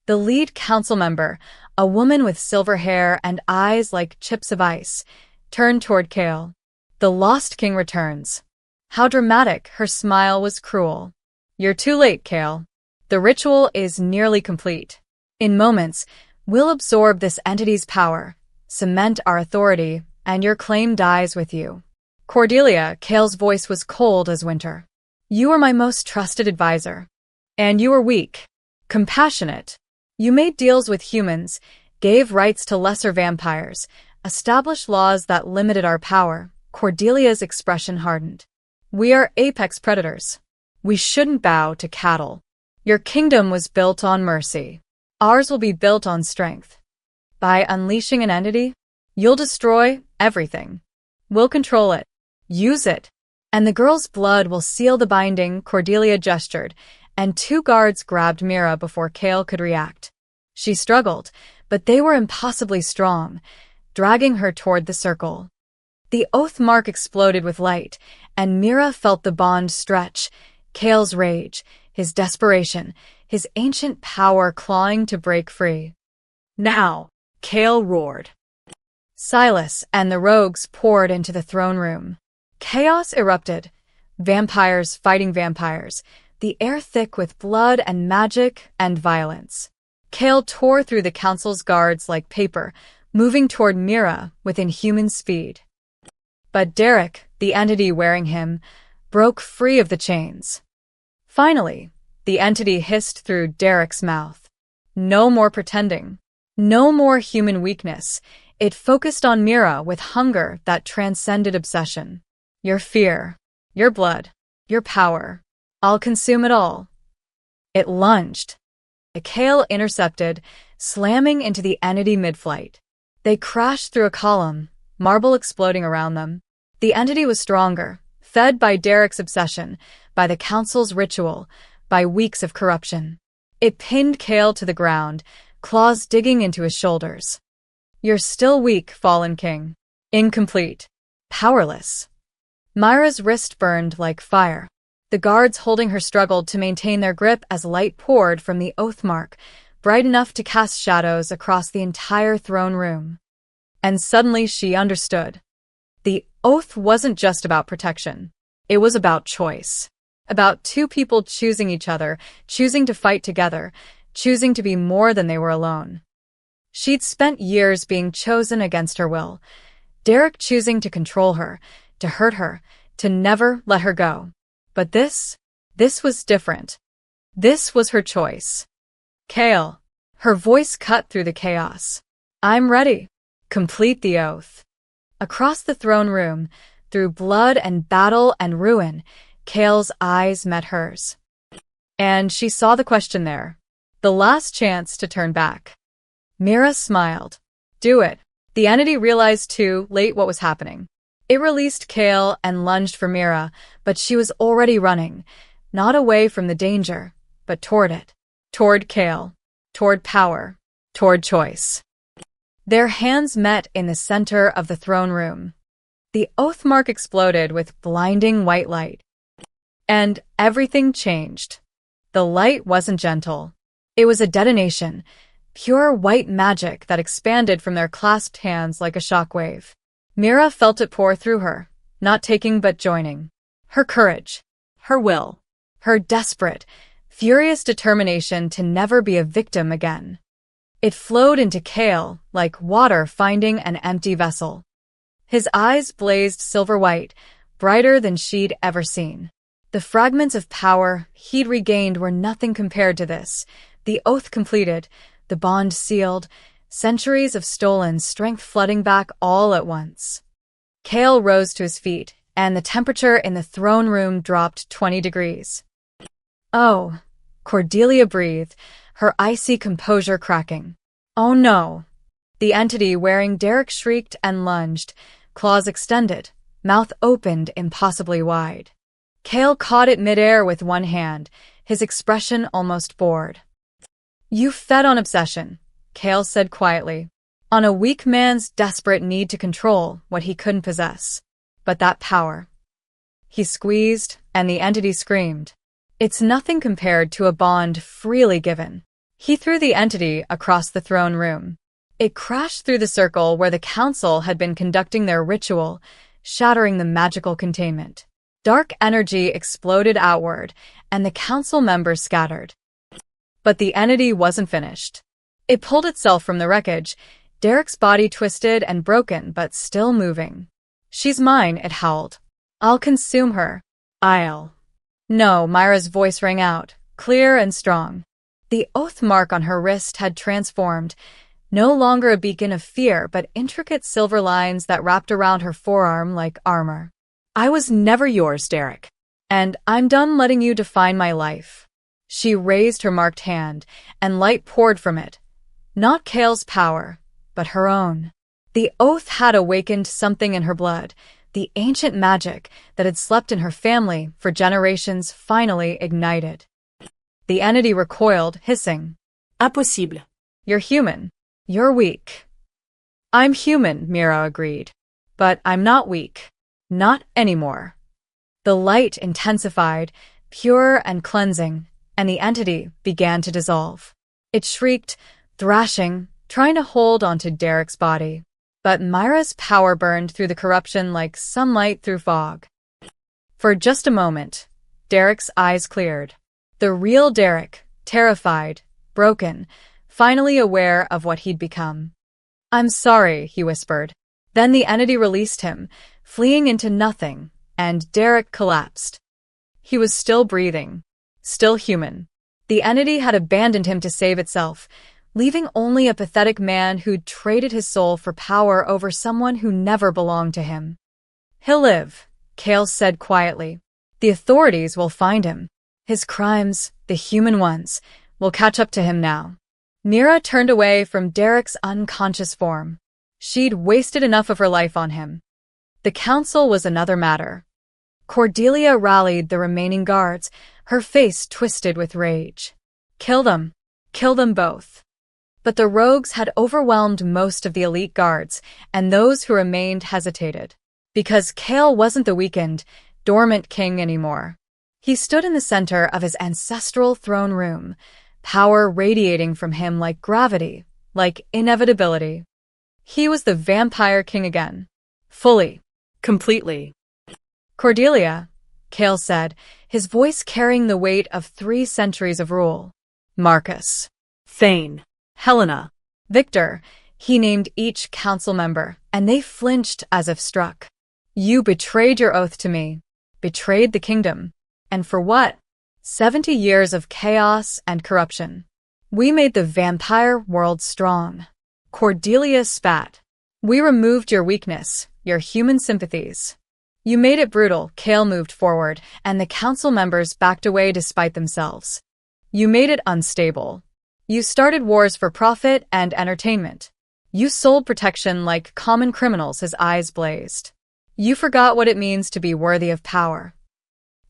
A: The lead council member, a woman with silver hair and eyes like chips of ice, turned toward Kale. The Lost King returns. How dramatic, her smile was cruel. You're too late, Kale. The ritual is nearly complete. In moments, we'll absorb this entity's power, cement our authority, and your claim dies with you. Cordelia, Kale's voice was cold as winter. You were my most trusted advisor. And you were weak, compassionate. You made deals with humans, gave rights to lesser vampires, established laws that limited our power. Cordelia's expression hardened. We are apex predators. We shouldn't bow to cattle. Your kingdom was built on mercy. Ours will be built on strength. By unleashing an entity, you'll destroy everything. We'll control it. Use it. And the girl's blood will seal the binding. Cordelia gestured, and 2 guards grabbed Mira before Kale could react. She struggled, but they were impossibly strong, dragging her toward the circle. The oath mark exploded with light, and Mira felt the bond stretch, Kale's rage, his desperation, his ancient power clawing to break free.
B: Now, Kale roared.
A: Silas and the rogues poured into the throne room. Chaos erupted. Vampires fighting vampires, the air thick with blood and magic and violence. Kale tore through the council's guards like paper, moving toward Mira with inhuman speed. But Derek, the entity wearing him, broke free of the chains. Finally, the entity hissed through Derek's mouth. No more pretending. No more human weakness. It focused on Mira with hunger that transcended obsession. Your fear, your blood, your power. I'll consume it all. It lunged. Kale intercepted, slamming into the entity mid-flight. They crashed through a column, marble exploding around them. The entity was stronger, fed by Derek's obsession, by the council's ritual, by weeks of corruption. It pinned Kale to the ground, claws digging into his shoulders. You're still weak, fallen king. Incomplete. Powerless. Myra's wrist burned like fire. The guards holding her struggled to maintain their grip as light poured from the oath mark, bright enough to cast shadows across the entire throne room. And suddenly she understood. The oath wasn't just about protection. It was about choice. about two people choosing each other, choosing to fight together, choosing to be more than they were alone. She'd spent years being chosen against her will, Derek choosing to control her, to hurt her, to never let her go. But this was different. This was her choice. Kale. Her voice cut through the chaos. I'm ready. Complete the oath. Across the throne room, through blood and battle and ruin, Kale's eyes met hers. And she saw the question there. The last chance to turn back. Mira smiled. Do it. The entity realized too late what was happening. It released Kale and lunged for Mira, but she was already running, not away from the danger, but toward it. Toward Kale. Toward power. Toward choice. Their hands met in the center of the throne room. The oath mark exploded with blinding white light. And everything changed. The light wasn't gentle. It was a detonation, pure white magic that expanded from their clasped hands like a shockwave. Mira felt it pour through her, not taking but joining. Her courage,
B: Her will.
A: her desperate, furious determination to never be a victim again. It flowed into Kale like water finding an empty vessel. His eyes blazed silver white, brighter than she'd ever seen. The fragments of power he'd regained were nothing compared to this. The oath completed, the bond sealed, centuries of stolen strength flooding back all at once. Kale rose to his feet, and the temperature in the throne room dropped 20 degrees. Oh, Cordelia breathed, her icy composure cracking. Oh no! The entity wearing Derek shrieked and lunged, claws extended, mouth opened impossibly wide. Kale caught it midair with one hand, his expression almost bored. You fed on obsession, Kale said quietly, on a weak man's desperate need to control what he couldn't possess. But that power. He squeezed, and the entity screamed. It's nothing compared to a bond freely given. He threw the entity across the throne room. It crashed through the circle where the council had been conducting their ritual, shattering the magical containment. Dark energy exploded outward, and the council members scattered. But the entity wasn't finished. It pulled itself from the wreckage, Derek's body twisted and broken but still moving. She's mine, it howled. I'll consume her. I'll. No, Myra's voice rang out, clear and strong. The oath mark on her wrist had transformed, no longer a beacon of fear but intricate silver lines that wrapped around her forearm like armor.
B: I was never yours, Derek.
A: And I'm done letting you define my life. She raised her marked hand, and light poured from it. Not Kale's power, but her own. The oath had awakened something in her blood. The ancient magic that had slept in her family for generations finally ignited. The entity recoiled, hissing.
B: Impossible.
A: You're human. You're weak. I'm human, Mira agreed. But I'm not weak. Not anymore. The light intensified, pure and cleansing, and the entity began to dissolve. It shrieked, thrashing, trying to hold onto Derek's body. But Myra's power burned through the corruption like sunlight through fog. For just a moment, Derek's eyes cleared. The real Derek, terrified, broken, finally aware of what he'd become. I'm sorry, he whispered. Then the entity released him, fleeing into nothing, and Derek collapsed. He was still breathing, still human. The entity had abandoned him to save itself, leaving only a pathetic man who'd traded his soul for power over someone who never belonged to him. He'll live, Kale said quietly. The authorities will find him. His crimes, the human ones, will catch up to him now. Mira turned away from Derek's unconscious form. She'd wasted enough of her life on him. The council was another matter. Cordelia rallied the remaining guards, her face twisted with rage. Kill them. Kill them both. But the rogues had overwhelmed most of the elite guards, and those who remained hesitated. Because Kale wasn't the weakened, dormant king anymore. He stood in the center of his ancestral throne room, power radiating from him like gravity, like inevitability. He was the vampire king again. Fully.
B: Completely.
A: Cordelia, Kale said, his voice carrying the weight of 3 centuries of rule. Marcus,
B: Thane, Helena.
A: Victor, he named each council member, and they flinched as if struck. You betrayed your oath to me, betrayed the kingdom. And for what? 70 years of chaos and corruption. We made the vampire world strong. Cordelia spat. We removed your weakness, your human sympathies. You made it brutal. Kale moved forward, and the council members backed away despite themselves. You made it unstable. You started wars for profit and entertainment. You sold protection like common criminals. His eyes blazed. You forgot what it means to be worthy of power.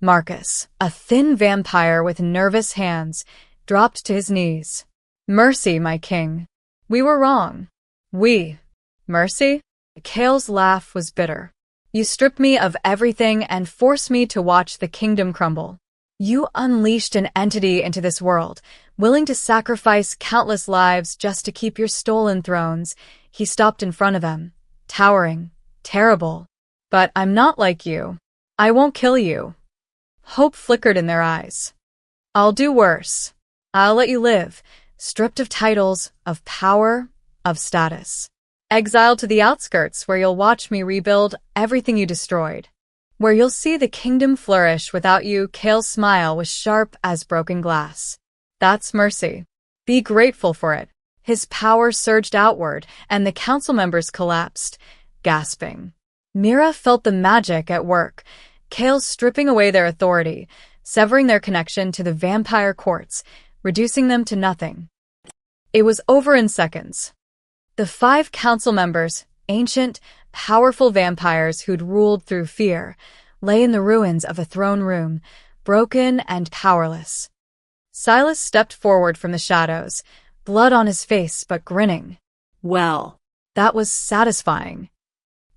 A: Marcus, a thin vampire with nervous hands, dropped to his knees. Mercy, my king. We were wrong. We. Mercy? Kale's laugh was bitter. You stripped me of everything and forced me to watch the kingdom crumble. You unleashed an entity into this world, willing to sacrifice countless lives just to keep your stolen thrones. He stopped in front of them, towering, terrible. But I'm not like you. I won't kill you. Hope flickered in their eyes. I'll do worse. I'll let you live, stripped of titles, of power, of status. Exiled to the outskirts where you'll watch me rebuild everything you destroyed. Where you'll see the kingdom flourish without you. Kale's smile was sharp as broken glass. That's mercy. Be grateful for it. His power surged outward, and the council members collapsed, gasping. Mira felt the magic at work. Kale stripping away their authority, severing their connection to the vampire courts, reducing them to nothing. It was over in seconds. The 5 council members, ancient, powerful vampires who'd ruled through fear, lay in the ruins of a throne room, broken and powerless. Silas stepped forward from the shadows, blood on his face but grinning.
B: Well,
A: that was satisfying.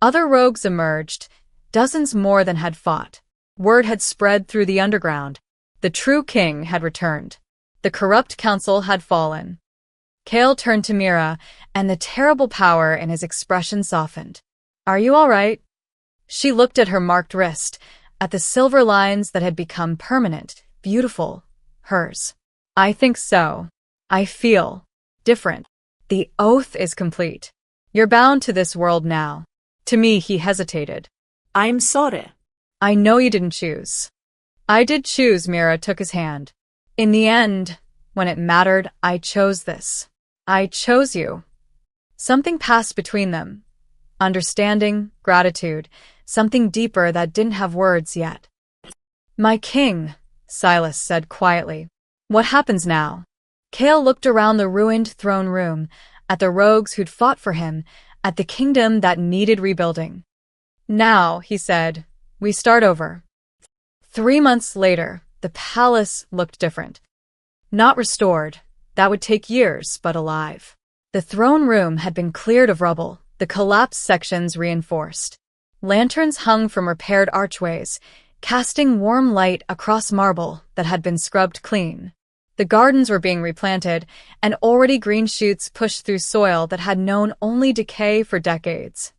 A: Other rogues emerged, dozens more than had fought. Word had spread through the underground. The true king had returned. The corrupt council had fallen. Kale turned to Mira, and the terrible power in his expression softened. Are you all right? She looked at her marked wrist, at the silver lines that had become permanent, beautiful, hers. I think so. I feel different. The oath is complete. You're bound to this world now. To me, he hesitated.
B: I'm sorry.
A: I know you didn't choose. I did choose. Mira took his hand. In the end, when it mattered, I chose this. I chose you. Something passed between them. Understanding, gratitude, something deeper that didn't have words yet. My king, Silas said quietly. What happens now? Kale looked around the ruined throne room, at the rogues who'd fought for him, at the kingdom that needed rebuilding. Now, he said, we start over. 3 months later, the palace looked different. Not restored. That would take years, but alive. The throne room had been cleared of rubble, the collapsed sections reinforced. Lanterns hung from repaired archways, casting warm light across marble that had been scrubbed clean. The gardens were being replanted, and already green shoots pushed through soil that had known only decay for decades.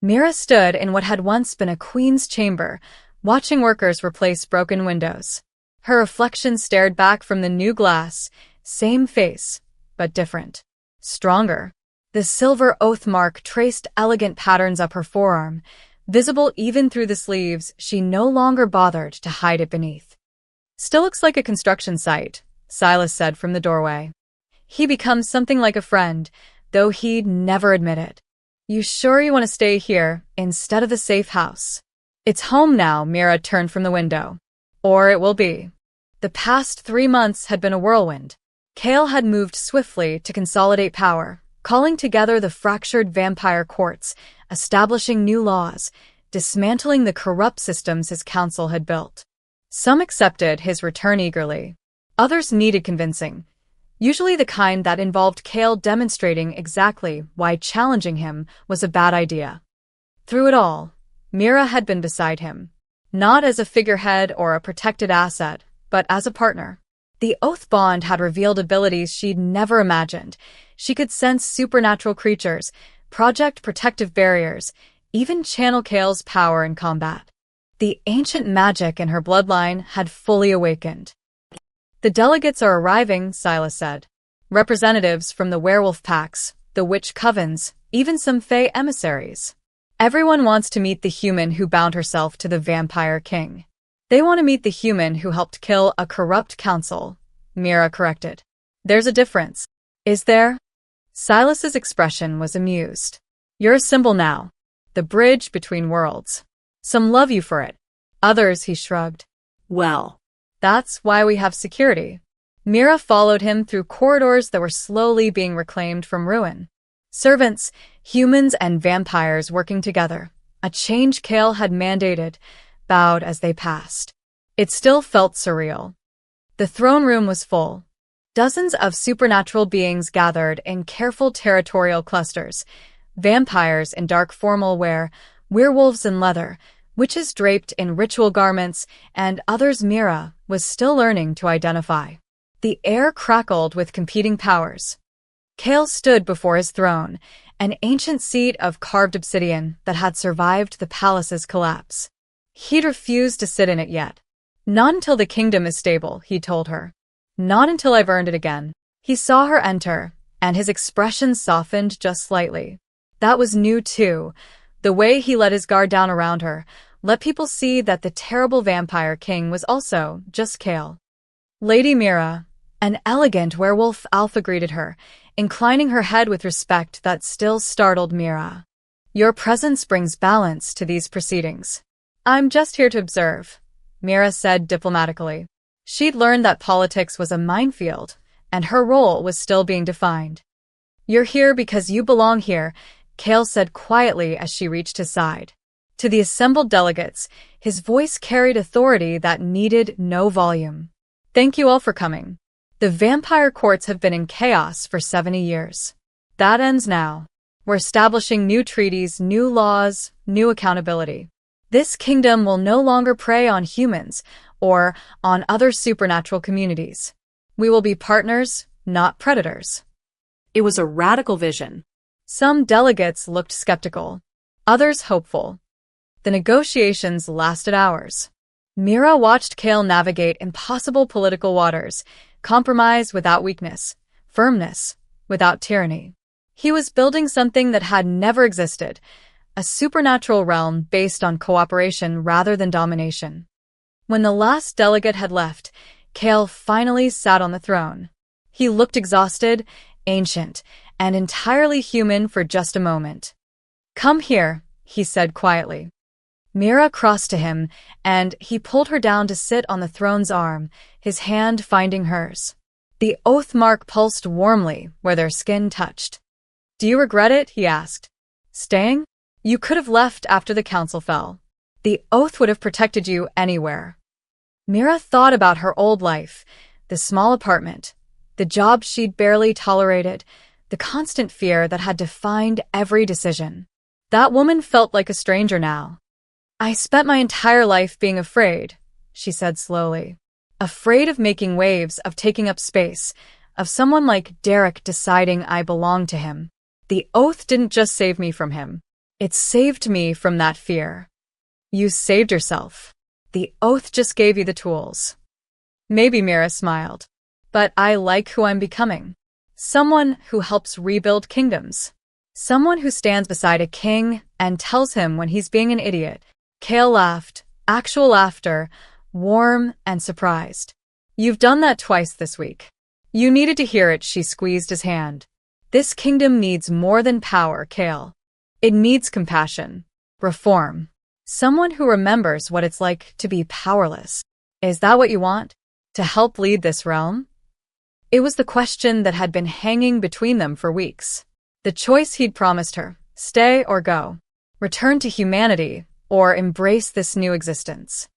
A: Mira stood in what had once been a queen's chamber, watching workers replace broken windows. Her reflection stared back from the new glass, same face, but different. Stronger. The silver oath mark traced elegant patterns up her forearm, visible even through the sleeves. She no longer bothered to hide it beneath. Still looks like a construction site, Silas said from the doorway. He becomes something like a friend, though he'd never admit it. You sure you want to stay here, instead of the safe house? It's home now. Mira turned from the window. Or it will be. The past 3 months had been a whirlwind. Kale had moved swiftly to consolidate power, calling together the fractured vampire courts, establishing new laws, dismantling the corrupt systems his council had built. Some accepted his return eagerly. Others needed convincing, usually the kind that involved Kale demonstrating exactly why challenging him was a bad idea. Through it all, Mira had been beside him, not as a figurehead or a protected asset, but as a partner. The oath bond had revealed abilities she'd never imagined. She could sense supernatural creatures, project protective barriers, even channel Kale's power in combat. The ancient magic in her bloodline had fully awakened. The delegates are arriving, Silas said. Representatives from the werewolf packs, the witch covens, even some fae emissaries. Everyone wants to meet the human who bound herself to the vampire king. They want to meet the human who helped kill a corrupt council, Mira corrected. There's a difference. Is there? Silas's expression was amused. You're a symbol now. The bridge between worlds. Some love you for it. Others, he shrugged.
B: Well,
A: that's why we have security. Mira followed him through corridors that were slowly being reclaimed from ruin. Servants, humans, and vampires working together. A change Kale had mandated, bowed as they passed. It still felt surreal. The throne room was full. Dozens of supernatural beings gathered in careful territorial clusters. Vampires in dark formal wear, werewolves in leather, witches draped in ritual garments, and others Mira was still learning to identify. The air crackled with competing powers. Kale stood before his throne, an ancient seat of carved obsidian that had survived the palace's collapse. He'd refused to sit in it yet. Not until the kingdom is stable, he told her. Not until I've earned it again. He saw her enter, and his expression softened just slightly. That was new too, the way he let his guard down around her, let people see that the terrible vampire king was also just Kale. Lady Mira, an elegant werewolf alpha, greeted her, inclining her head with respect that still startled Mira. Your presence brings balance to these proceedings. I'm just here to observe, Mira said diplomatically. She'd learned that politics was a minefield, and her role was still being defined. You're here because you belong here, Kale said quietly as she reached his side. To the assembled delegates, his voice carried authority that needed no volume. Thank you all for coming. The vampire courts have been in chaos for 70 years. That ends now. We're establishing new treaties, new laws, new accountability. This kingdom will no longer prey on humans or on other supernatural communities. We will be partners, not predators.
B: it was a radical vision.
A: Some delegates looked skeptical, others hopeful. The negotiations lasted hours. Mira watched Kale navigate impossible political waters, compromise without weakness, firmness without tyranny. He was building something that had never existed, a supernatural realm based on cooperation rather than domination. When the last delegate had left, Kale finally sat on the throne. He looked exhausted, ancient, and entirely human for just a moment. "Come here," he said quietly. Mira crossed to him, and he pulled her down to sit on the throne's arm, his hand finding hers. The oath mark pulsed warmly where their skin touched. "Do you regret it?" he asked. "Staying? You could have left after the council fell. The oath would have protected you anywhere." Mira thought about her old life, the small apartment, the job she'd barely tolerated, the constant fear that had defined every decision. That woman felt like a stranger now. "I spent my entire life being afraid," she said slowly. "Afraid of making waves, of taking up space, of someone like Derek deciding I belonged to him. The oath didn't just save me from him. It saved me from that fear." "You saved yourself. The oath just gave you the tools." Maybe, Mira smiled. "But I like who I'm becoming. Someone who helps rebuild kingdoms. Someone who stands beside a king and tells him when he's being an idiot." Kale laughed, actual laughter, warm and surprised. "You've done that twice this week. You needed to hear it." She squeezed his hand. "This kingdom needs more than power, Kale. It needs compassion, reform. Someone who remembers what it's like to be powerless. Is that what you want? To help lead this realm?" It was the question that had been hanging between them for weeks. The choice he'd promised her, stay or go, return to humanity, or embrace this new existence.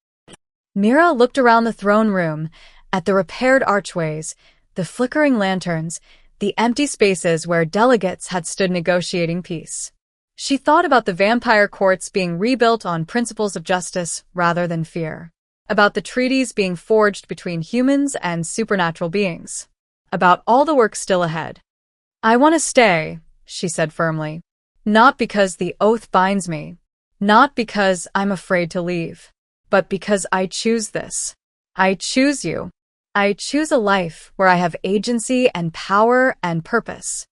A: Mira looked around the throne room, at the repaired archways, the flickering lanterns, the empty spaces where delegates had stood negotiating peace. She thought about the vampire courts being rebuilt on principles of justice rather than fear, about the treaties being forged between humans and supernatural beings, about all the work still ahead. "I want to stay," she said firmly. "Not because the oath binds me. Not because I'm afraid to leave. but because I choose this. I choose you. I choose a life where I have agency and power and purpose.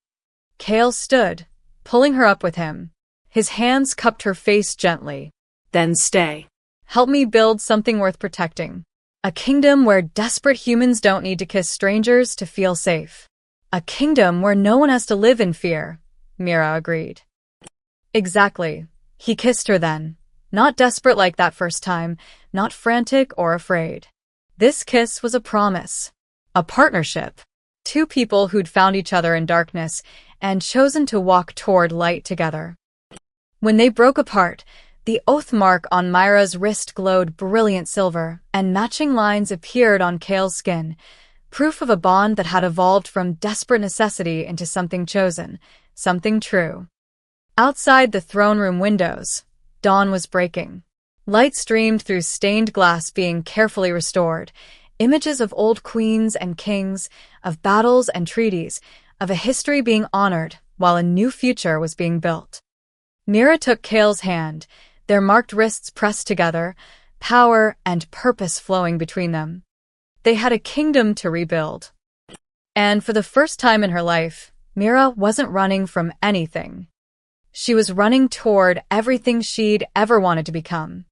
A: Kale stood, pulling her up with him. His hands cupped her face gently.
B: Then stay.
A: Help me build something worth protecting. A kingdom where desperate humans don't need to kiss strangers to feel safe. A kingdom where no one has to live in fear, Mira agreed. Exactly. He kissed her then. Not desperate like that first time, not frantic or afraid. This kiss was a promise. A partnership. Two people who'd found each other in darkness and chosen to walk toward light together. When they broke apart, the oath mark on Myra's wrist glowed brilliant silver, and matching lines appeared on Kale's skin, proof of a bond that had evolved from desperate necessity into something chosen, something true. Outside the throne room windows, dawn was breaking. Light streamed through stained glass being carefully restored, images of old queens and kings, of battles and treaties, of a history being honored while a new future was being built. Mira took Kale's hand, their marked wrists pressed together, power and purpose flowing between them. They had a kingdom to rebuild. And for the first time in her life, Mira wasn't running from anything. She was running toward everything she'd ever wanted to become.